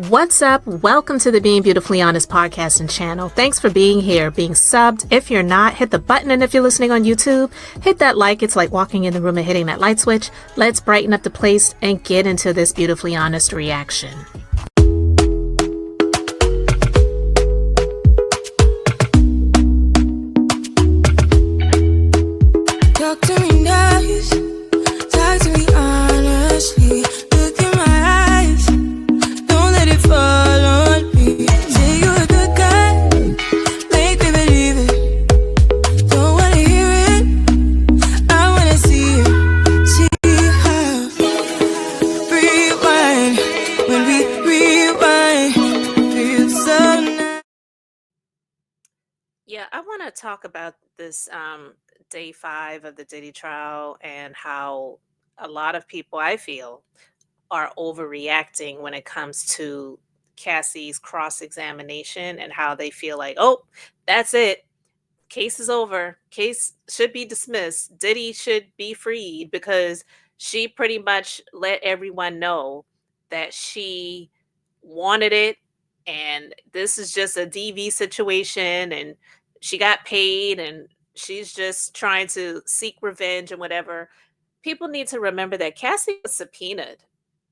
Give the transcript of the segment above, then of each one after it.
What's up? Welcome to the Being Beautifully Honest podcast and channel. Thanks for being here, being subbed. If you're not, hit the button. And if you're listening on YouTube, hit that like. It's like walking in the room and hitting that light switch. Let's brighten up the place and get into this beautifully honest reaction. Talk to me nice, talk to me honestly. Look in my eyes, don't let it fall on me. Say you're a good guy, make me believe it. Don't wanna hear it, I wanna see it. See how rewind, when we rewind, feels so nice. Yeah, I want to talk about this day 5 of the Diddy trial and how a lot of people, I feel, are overreacting when it comes to Cassie's cross-examination and how they feel like, oh, that's it. Case is over. Case should be dismissed. Diddy should be freed because she pretty much let everyone know that she wanted it and this is just a DV situation and she got paid and she's just trying to seek revenge and whatever. People need to remember that Cassie was subpoenaed.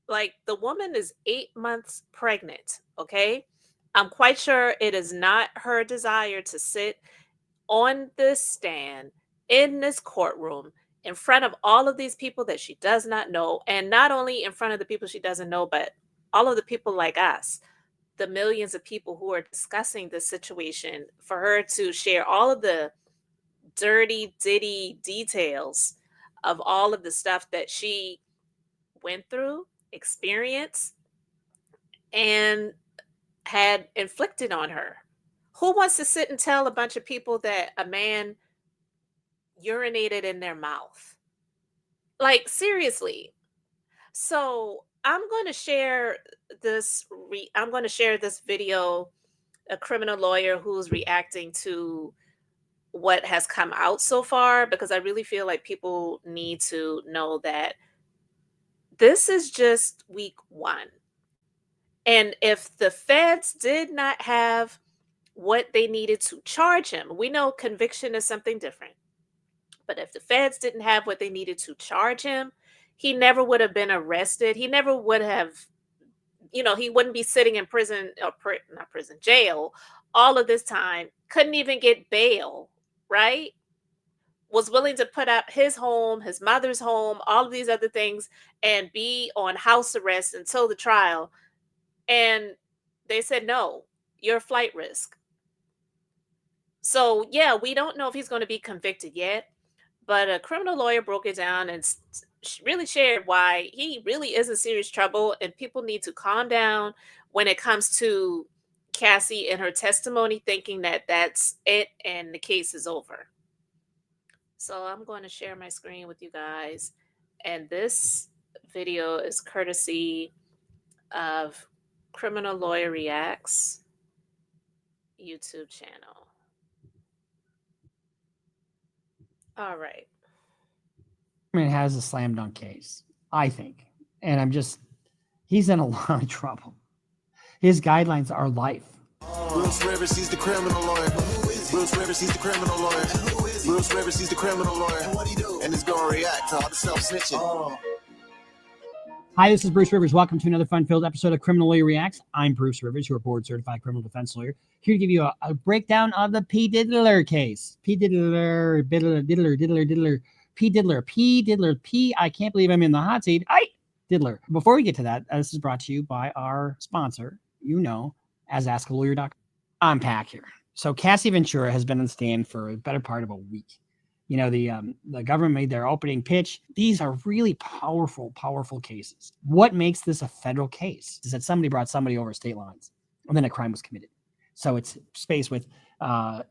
Like the woman is 8 months pregnant, okay? I'm quite sure it is not her desire to sit on this stand in this courtroom in front of all of these people that she does not know. And not only in front of the people she doesn't know, but all of the people like us, the millions of people who are discussing this situation, for her to share all of the dirty, ditty details of all of the stuff that she went through, experienced, and had inflicted on her. Who wants to sit and tell a bunch of people that a man urinated in their mouth? Like, seriously. So I'm going to share I'm going to share this video, a criminal lawyer who's reacting to what has come out so far, because I really feel like people need to know that this is just week 1. And if the feds did not have what they needed to charge him, we know conviction is something different. But if the feds didn't have what they needed to charge him, he never would have been arrested. He never would have, he wouldn't be sitting in prison, or not prison, jail all of this time, couldn't even get bail, right? Was willing to put up his home, his mother's home, all of these other things, and be on house arrest until the trial. And they said, no, you're a flight risk. So, yeah, we don't know if he's going to be convicted yet, but a criminal lawyer broke it down and really shared why he really is in serious trouble, and people need to calm down when it comes to Cassie and her testimony, thinking that that's it and the case is over. So I'm going to share my screen with you guys, and this video is courtesy of Criminal Lawyer Reacts YouTube channel. All right. Has a slam dunk case, I think. And he's in a lot of trouble. His guidelines are life. Bruce Rivers, he's the criminal lawyer. Bruce Rivers, he's the criminal lawyer. Bruce Rivers, he's the criminal lawyer. And he's going to react to all the self-snitching. Hi, this is Bruce Rivers. Welcome to another fun-filled episode of Criminal Lawyer Reacts. I'm Bruce Rivers, your board-certified criminal defense lawyer, here to give you a breakdown of the P. Diddler case. P. Diddler, P. I can't believe I'm in the hot seat. Diddler. Before we get to that, this is brought to you by our sponsor, as AskALawyer.com. I'm Pack here. So Cassie Ventura has been on the stand for a better part of a week. The government made their opening pitch. These are really powerful, powerful cases. What makes this a federal case is that somebody brought somebody over state lines and then a crime was committed. So it's spaced with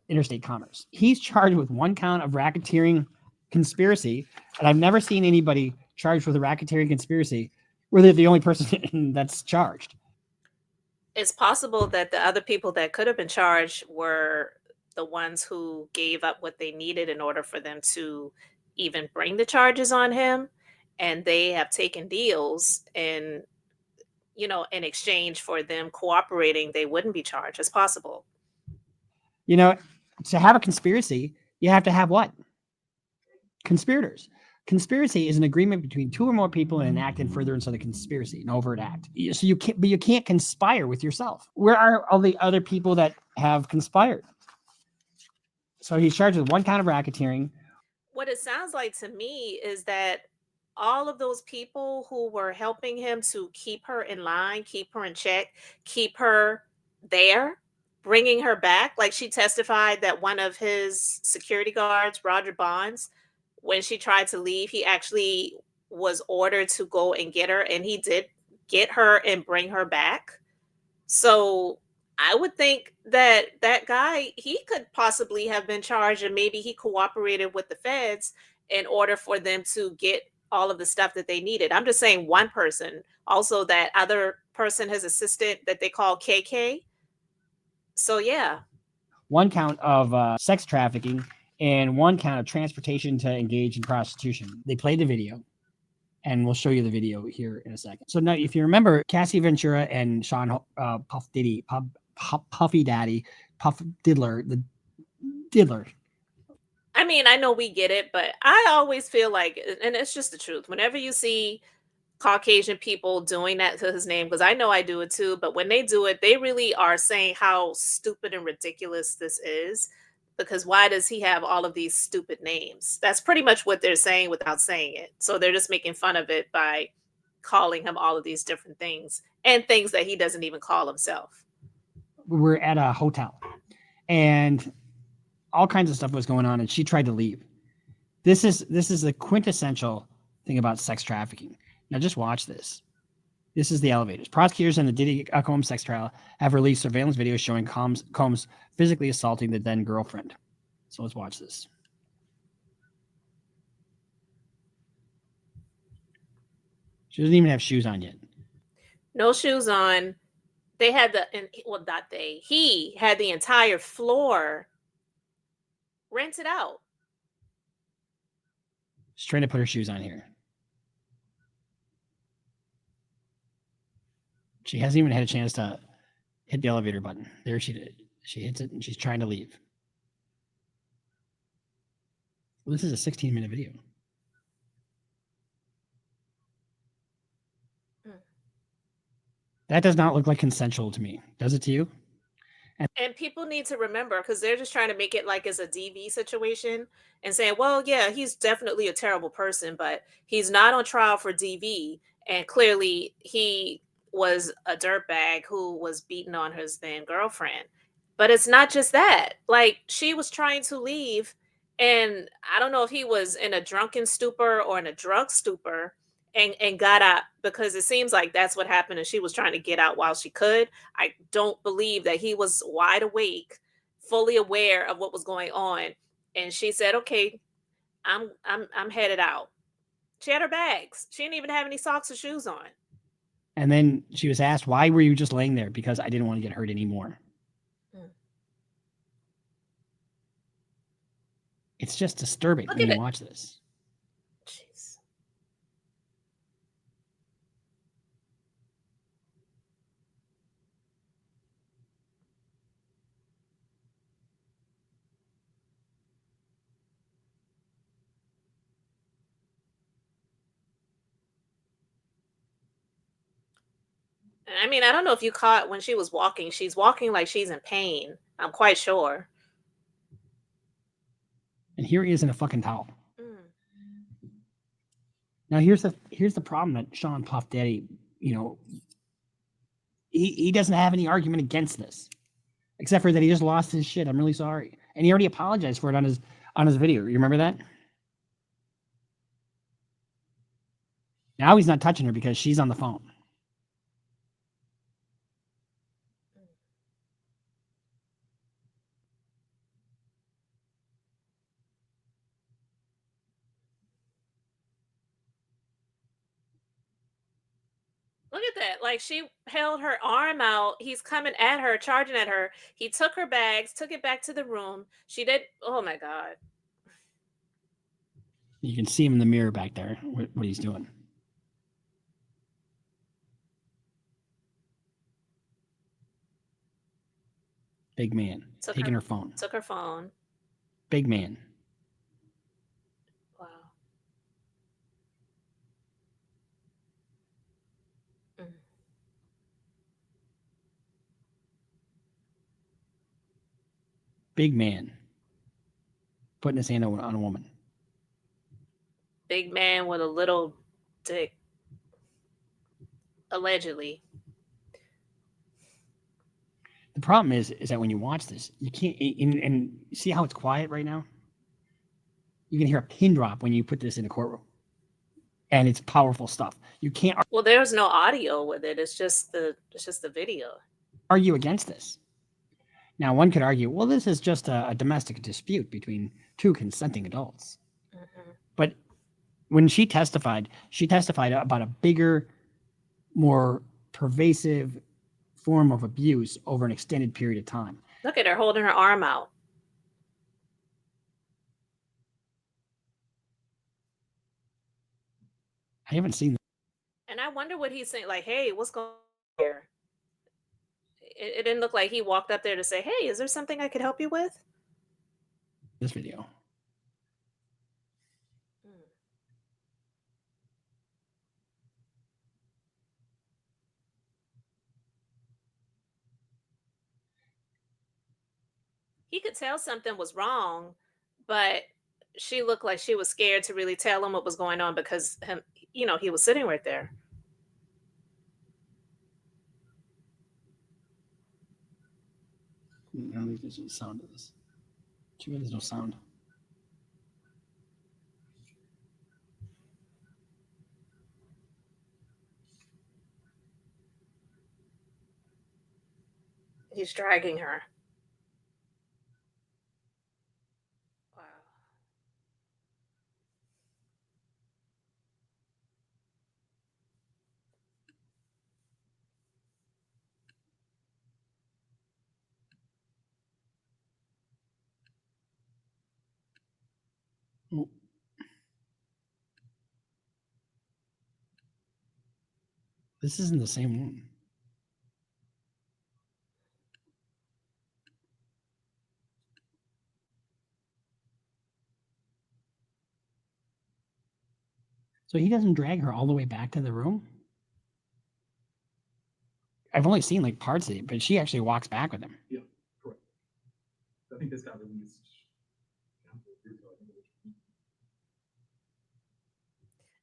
interstate commerce. He's charged with 1 count of racketeering conspiracy, and I've never seen anybody charged with a racketeering conspiracy where they're the only person that's charged. It's possible that the other people that could have been charged were the ones who gave up what they needed in order for them to even bring the charges on him, and they have taken deals and in exchange for them cooperating, they wouldn't be charged. It's possible. You know, to have a conspiracy, you have to have what? Conspirators. Conspiracy is an agreement between two or more people in an act in furtherance of the conspiracy, an overt act. So you can't conspire with yourself. Where are all the other people that have conspired? So he's charged with one count of racketeering. What it sounds like to me is that all of those people who were helping him to keep her in line, keep her in check, keep her there, bringing her back. Like she testified that one of his security guards, Roger Bonds, when she tried to leave, he actually was ordered to go and get her, and he did get her and bring her back. So I would think that that guy, he could possibly have been charged, and maybe he cooperated with the feds in order for them to get all of the stuff that they needed. I'm just saying one person. Also, that other person, his assistant that they call KK. So yeah. One count of sex trafficking and one count of transportation to engage in prostitution. They played the video, and we'll show you the video here in a second. So now, if you remember, Cassie Ventura and Sean Puff Diddy, Puffy Daddy, Puff Diddler, the Diddler. I mean, I know we get it, but I always feel like, and it's just the truth, whenever you see Caucasian people doing that to his name, because I know I do it too, but when they do it, they really are saying how stupid and ridiculous this is. Because why does he have all of these stupid names? That's pretty much what they're saying without saying it. So they're just making fun of it by calling him all of these different things and things that he doesn't even call himself. We're at a hotel, and all kinds of stuff was going on, and she tried to leave. This is the quintessential thing about sex trafficking. Now, just watch this. This is the elevators. Prosecutors in the Diddy Combs sex trial have released surveillance videos showing Combs physically assaulting the then girlfriend. So let's watch this. She doesn't even have shoes on yet. No shoes on. They had not they. He had the entire floor rented out. She's trying to put her shoes on here. She hasn't even had a chance to hit the elevator button. There she did. She hits it and she's trying to leave. Well, this is a 16-minute video. That does not look like consensual to me. Does it to you? And people need to remember, because they're just trying to make it like it's a DV situation and saying, well, yeah, he's definitely a terrible person, but he's not on trial for DV. And clearly he was a dirtbag who was beating on his then girlfriend. But it's not just that. Like, she was trying to leave, and I don't know if he was in a drunken stupor or in a drug stupor, and got out, because it seems like that's what happened, and she was trying to get out while she could. I don't believe that he was wide awake, fully aware of what was going on. And she said, "Okay, I'm headed out." She had her bags. She didn't even have any socks or shoes on. And then she was asked, "Why were you just laying there?" Because I didn't want to get hurt anymore. It's just disturbing when you watch this. Jeez. I mean, I don't know if you caught when she was walking. She's walking like she's in pain. I'm quite sure. And here he is in a fucking towel. Now here's the problem that Sean Puff Daddy, he doesn't have any argument against this, except for that he just lost his shit. I'm really sorry, and he already apologized for it on his video. You remember that? Now he's not touching her because she's on the phone. Look at that. Like, she held her arm out. He's coming at her, charging at her. He took her bags, took it back to the room. She did. Oh my God. You can see him in the mirror back there, what he's doing. Big man. Taking her phone. Took her phone. Big man. Wow. Mm. Big man. Putting his hand on a woman. Big man with a little dick. Allegedly. The problem is that when you watch this, you can't and see how it's quiet right now. You can hear a pin drop when you put this in a courtroom, and it's powerful stuff. You can't Well, there's no audio with it. It's just the video. argue against this. Now, one could argue, well, this is just a domestic dispute between two consenting adults. Mm-hmm. But when she testified about a bigger, more pervasive form of abuse over an extended period of time. Look at her holding her arm out. I haven't seen that. And I wonder what he's saying. Like, hey, what's going on here? It didn't look like he walked up there to say, hey, is there something I could help you with? This video. Hmm. He could tell something was wrong, but she looked like she was scared to really tell him what was going on because he was sitting right there. I don't think there's no sound of this. Too bad there's no sound. He's dragging her. Wow. Oh. This isn't the same one. So he doesn't drag her all the way back to the room? I've only seen like parts of it, but she actually walks back with him. Yeah, correct. I think this got released.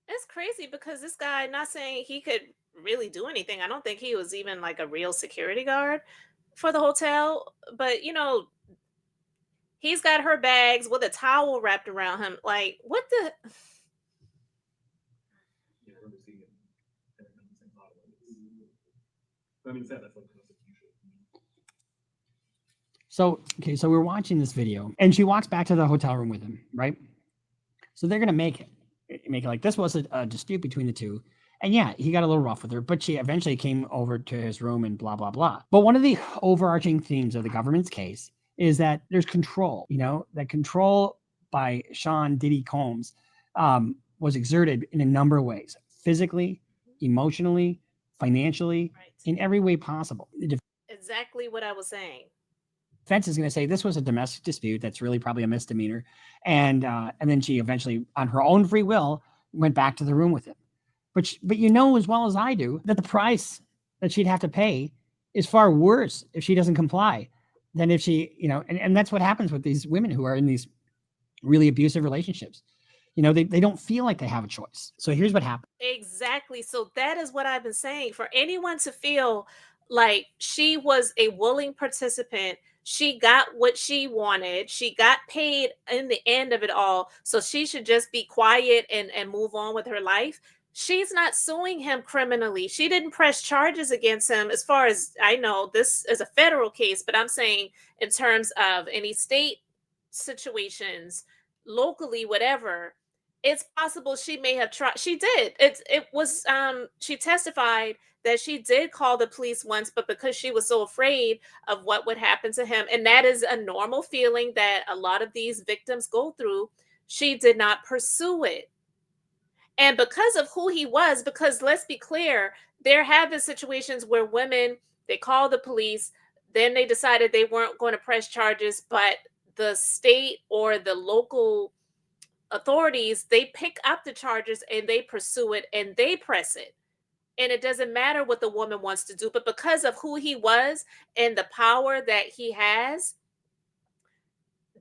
It's crazy because this guy, not saying he could really do anything. I don't think he was even like a real security guard for the hotel, but he's got her bags with a towel wrapped around him. Like, what the? Yeah, I remember seeing it. And I remember saying a lot about it. I mean, that's like constitutional. So, okay, so we're watching this video and she walks back to the hotel room with him, right? So they're going to make it like this was a dispute between the two. And yeah, he got a little rough with her, but she eventually came over to his room and blah, blah, blah. But one of the overarching themes of the government's case is that there's control, that control by Sean Diddy Combs was exerted in a number of ways, physically, emotionally, financially, Right. in every way possible. Exactly what I was saying. Defense is going to say this was a domestic dispute that's really probably a misdemeanor, and then she eventually, on her own free will, went back to the room with him. But as well as I do that the price that she'd have to pay is far worse if she doesn't comply than if she, and that's what happens with these women who are in these really abusive relationships. They don't feel like they have a choice. So here's what happened. Exactly. So that is what I've been saying. For anyone to feel like she was a willing participant, she got what she wanted, she got paid in the end of it all, so she should just be quiet and move on with her life. She's not suing him criminally. She didn't press charges against him. As far as I know, this is a federal case, but I'm saying in terms of any state situations, locally, whatever, it's possible she may have tried. She did. She testified that she did call the police once, but because she was so afraid of what would happen to him, and that is a normal feeling that a lot of these victims go through, she did not pursue it. And because of who he was, because let's be clear, there have been situations where women, they call the police, Then they decided they weren't going to press charges, but the state or the local authorities, they pick up the charges and they pursue it and they press it. And it doesn't matter what the woman wants to do, but because of who he was and the power that he has,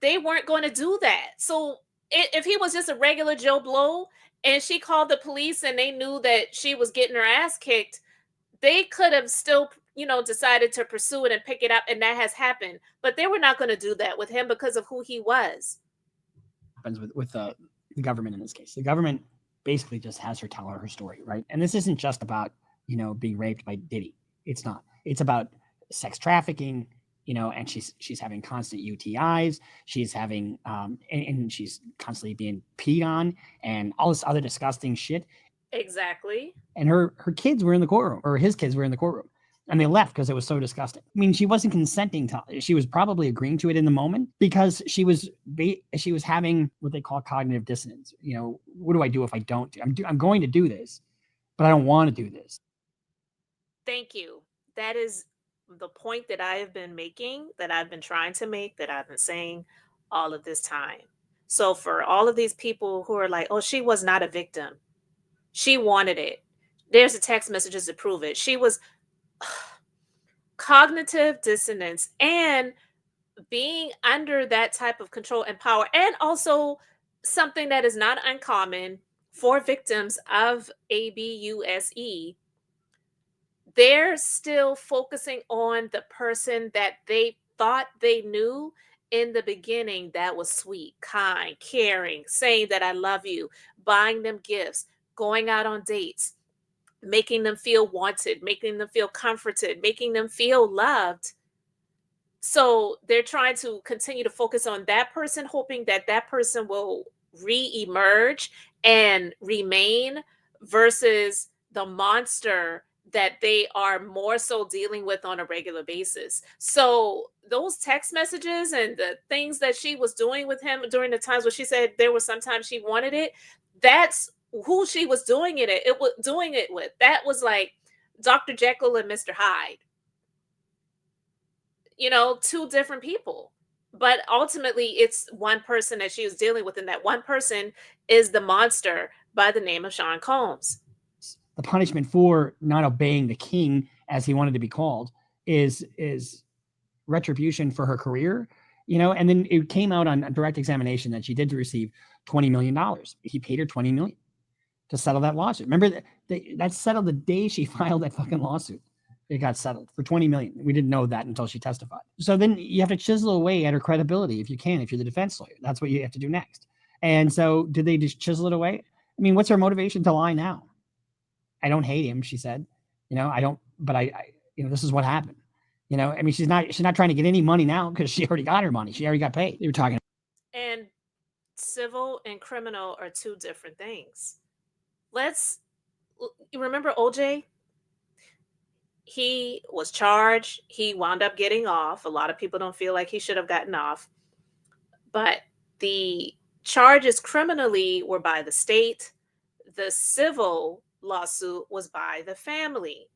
they weren't going to do that. So if he was just a regular Joe Blow and she called the police and they knew that she was getting her ass kicked, they could have still, decided to pursue it and pick it up. And that has happened. But they were not going to do that with him because of who he was. Happens with the government in this case. The government basically just has her tell her story, right? And this isn't just about being raped by Diddy. It's not. It's about sex trafficking, and she's having constant UTIs. She's having and she's constantly being peed on and all this other disgusting shit. Exactly. And her kids were in the courtroom, or his kids were in the courtroom, and they left because it was so disgusting. I mean, she wasn't consenting to. She was probably agreeing to it in the moment because she was having what they call cognitive dissonance. What do I do if I don't? I'm going to do this, but I don't want to do this. Thank you. That is the point that I have been making, that I've been trying to make, that I've been saying all of this time. So for all of these people who are like, "Oh, she was not a victim. She wanted it." There's the text messages to prove it. She was cognitive dissonance and being under that type of control and power, and also something that is not uncommon for victims of abuse, they're still focusing on the person that they thought they knew in the beginning, that was sweet, kind, caring, saying that I love you, buying them gifts, going out on dates, making them feel wanted, making them feel comforted, making them feel loved. So they're trying to continue to focus on that person, hoping that that person will re-emerge and remain, versus the monster that they are more so dealing with on a regular basis. So those text messages and the things that she was doing with him during the times where she said there was sometimes she wanted it, that's who she was doing it was doing it with. That was like Dr. Jekyll and Mr. Hyde. Two different people. But ultimately, it's one person that she was dealing with, and that one person is the monster by the name of Sean Combs. The punishment for not obeying the king, as he wanted to be called, is retribution for her career. And then it came out on direct examination that she did receive $20 million. He paid her $20 million to settle that lawsuit. Remember that settled the day she filed that fucking lawsuit. It got settled for $20 million. We didn't know that until she testified. So then you have to chisel away at her credibility if you can, if you're the defense lawyer. That's what you have to do next. And so did they just chisel it away? I mean, what's her motivation to lie now? I don't hate him, she said. I don't, but I this is what happened. I mean, she's not trying to get any money now because she already got her money. She already got paid. They were talking. And civil and criminal are two different things. You remember OJ? He was charged. He wound up getting off. A lot of people don't feel like he should have gotten off. But the charges criminally were by the state. The civil lawsuit was by the family.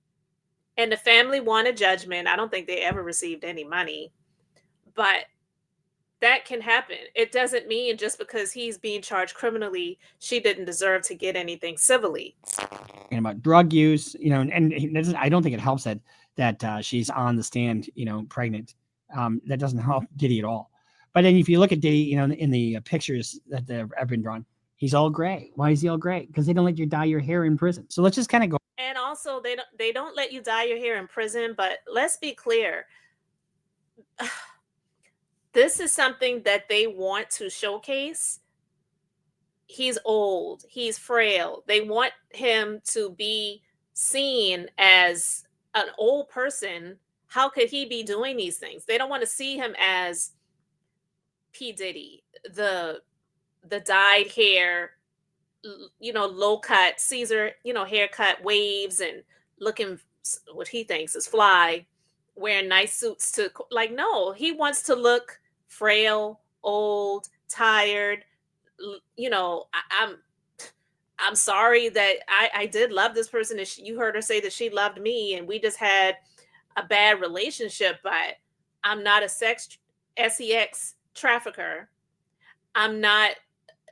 And the family won a judgment. I don't think they ever received any money. But that can happen. It doesn't mean just because he's being charged criminally, she didn't deserve to get anything civilly. And about drug use, and I don't think it helps that she's on the stand, pregnant. That doesn't help Diddy at all. But then if you look at Diddy, in the pictures that have been drawn, he's all gray. Why is he all gray? Because they don't let you dye your hair in prison. So let's just kind of go. And also, they don't let you dye your hair in prison. But let's be clear. This is something that they want to showcase. He's old. He's frail. They want him to be seen as an old person. How could he be doing these things? They don't want to see him as P. Diddy, the dyed hair, low cut Caesar, haircut, waves, and looking what he thinks is fly, wearing nice suits to no, he wants to look frail, old, tired. I'm sorry that I did love this person. You heard her say that she loved me and we just had a bad relationship, but I'm not a sex trafficker. I'm not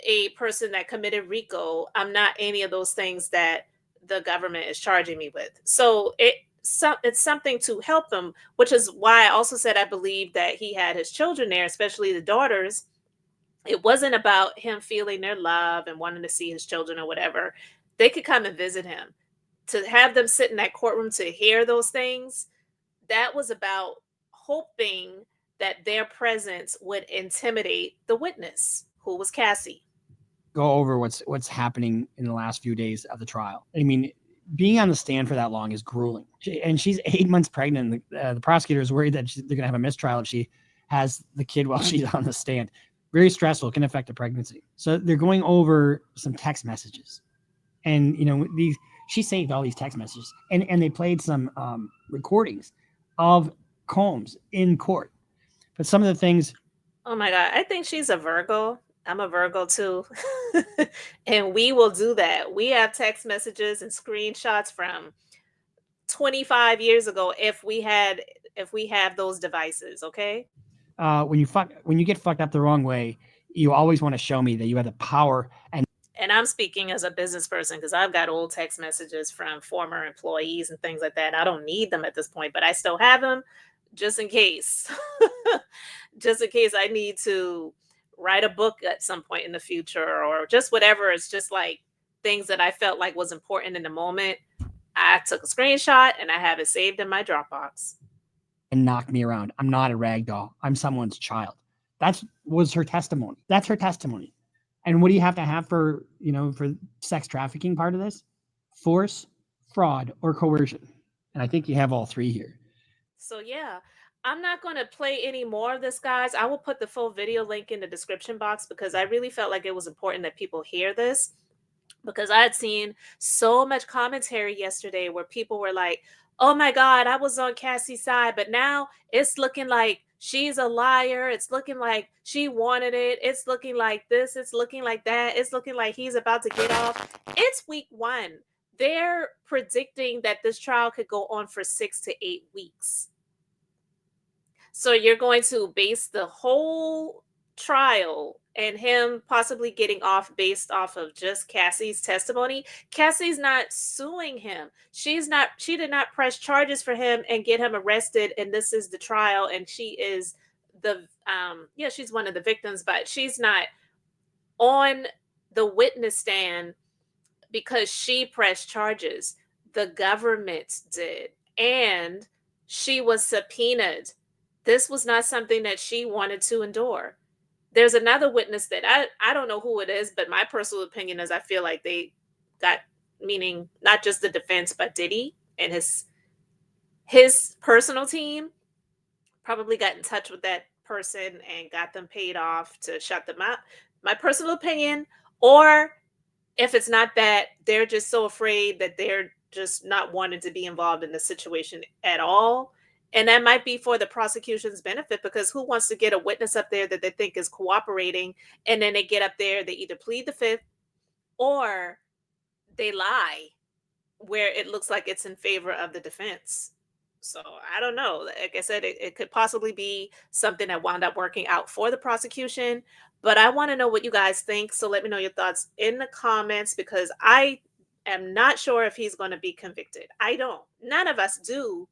a person that committed RICO. I'm not any of those things that the government is charging me with. So it's something to help him, which is why I also said I believe that he had his children there, especially the daughters. It wasn't about him feeling their love and wanting to see his children or whatever. They could come and visit him. To have them sit in that courtroom to hear those things, that was about hoping that their presence would intimidate the witness, who was Cassie. Go over what's happening in the last few days of the trial. I mean, being on the stand for that long is grueling. And she's 8 months pregnant. The prosecutor is worried that they're going to have a mistrial if she has the kid while she's on the stand. Very stressful, can affect a pregnancy. So they're going over some text messages, and she saved all these text messages, and they played some recordings of Combs in court. But some of the things, Oh my God. I think she's a Virgo. I'm a Virgo too. And we will do that. We have text messages and screenshots from 25 years ago if we have those devices, okay? when you get fucked up the wrong way, you always want to show me that you have the power. And I'm speaking as a business person because I've got old text messages from former employees and things like that. I don't need them at this point, but I still have them just in case. Just in case I need to write a book at some point in the future or just whatever. It's just like things that I felt like was important in the moment. I took a screenshot and I have it saved in my Dropbox. And knock me around. I'm not a rag doll. I'm someone's child. That was her testimony. That's her testimony. And what do you have to have for sex trafficking part of this? Force, fraud, or coercion. And I think you have all three here. So yeah, I'm not going to play any more of this, guys. I will put the full video link in the description box because I really felt like it was important that people hear this, because I had seen so much commentary yesterday where people were like, "Oh my God, I was on Cassie's side, but now it's looking like she's a liar. It's looking like she wanted it. It's looking like this. It's looking like that. It's looking like he's about to get off." It's week one. They're predicting that this trial could go on for 6 to 8 weeks. So you're going to base the whole trial and him possibly getting off based off of just Cassie's testimony. Cassie's not suing him. She did not press charges for him and get him arrested, and this is the trial, and she is the yeah, she's one of the victims, but she's not on the witness stand because she pressed charges. The government did, and she was subpoenaed. This was not something that she wanted to endure. There's another witness that I don't know who it is, but my personal opinion is I feel like they got, meaning not just the defense, but Diddy and his personal team probably got in touch with that person and got them paid off to shut them up. My personal opinion, or if it's not that, they're just so afraid that they're just not wanting to be involved in the situation at all. And that might be for the prosecution's benefit, because who wants to get a witness up there that they think is cooperating, and then they get up there, they either plead the fifth or they lie where it looks like it's in favor of the defense. So I don't know. Like I said, it could possibly be something that wound up working out for the prosecution, but I want to know what you guys think. So let me know your thoughts in the comments, because I am not sure if he's going to be convicted. I don't. None of us do.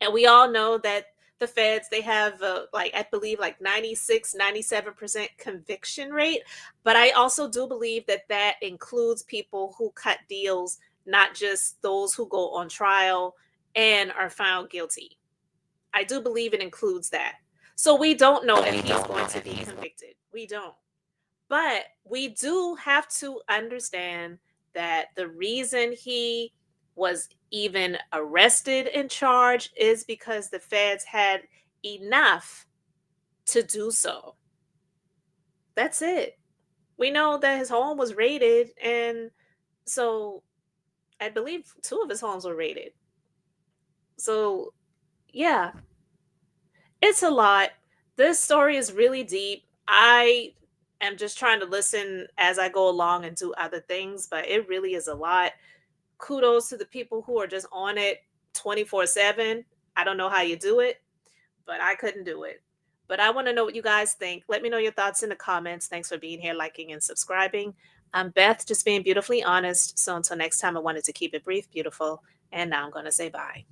And we all know that the feds, they have like, I believe like 96-97% conviction rate. But I also do believe that that includes people who cut deals, not just those who go on trial and are found guilty. I do believe it includes that. So we don't know if he's going to be convicted. We don't. But we do have to understand that the reason he was even arrested and charged is because the feds had enough to do so. That's it. We know that his home was raided, and so I believe 2 of his homes were raided. So, yeah, it's a lot. This story is really deep. I am just trying to listen as I go along and do other things, but it really is a lot. Kudos to the people who are just on it 24/7. I don't know how you do it, but I couldn't do it. But I want to know what you guys think. Let me know your thoughts in the comments. Thanks for being here, liking, and subscribing. I'm Beth, just being beautifully honest. So until next time, I wanted to keep it brief, beautiful, and now I'm going to say bye.